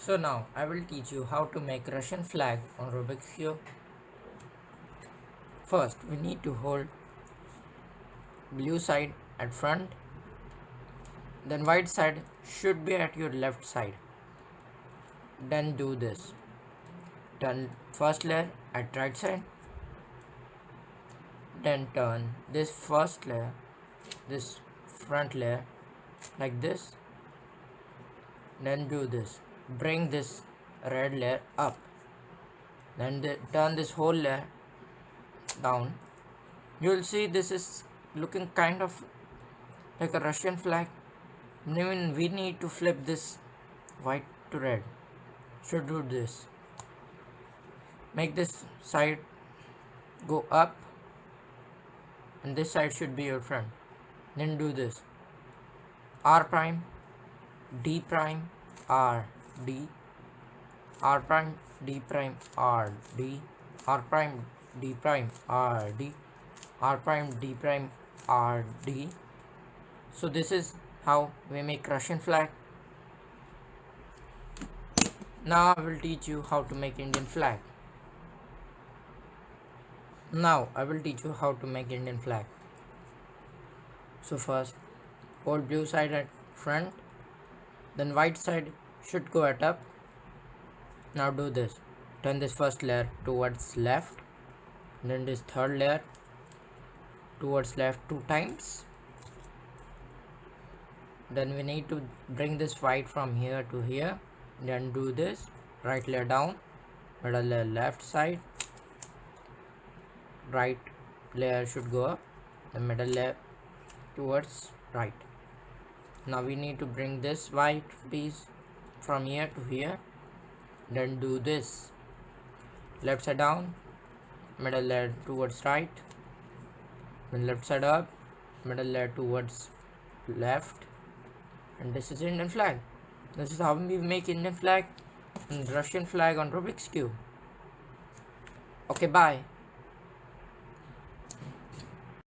So now I will teach you how to make Russian flag on Rubik's Cube. First we need to hold blue side at front, then white side should be at your left side. Then do this. Turn first layer at right side, then turn this first layer, this front layer like this, then do this. Bring this red layer up, then turn this whole layer down. You will see this is looking kind of like a Russian flag. Even we need to flip this white to red. So do this. Make this side go up and this side should be your front. Then do this. R prime, D prime, R, D, R prime, D prime, R, D, R prime, D prime, R, D, R prime, D prime, R, D. So this is how we make Russian flag. Now I will teach you how to make Indian flag. So first, hold blue side at front, then white side should go at up. Now do this. Turn this first layer towards left, then this third layer towards left 2 times. Then we need to bring this white from here to here. Then do this. Right layer down, middle layer left side, right layer should go up, the middle layer towards right. Now we need to bring this white piece from here to here. Then do this. Left side down, middle layer towards right, then left side up, middle layer towards left, and this is Indian flag. This is how we make Indian flag and Russian flag on Rubik's Cube. Okay, bye.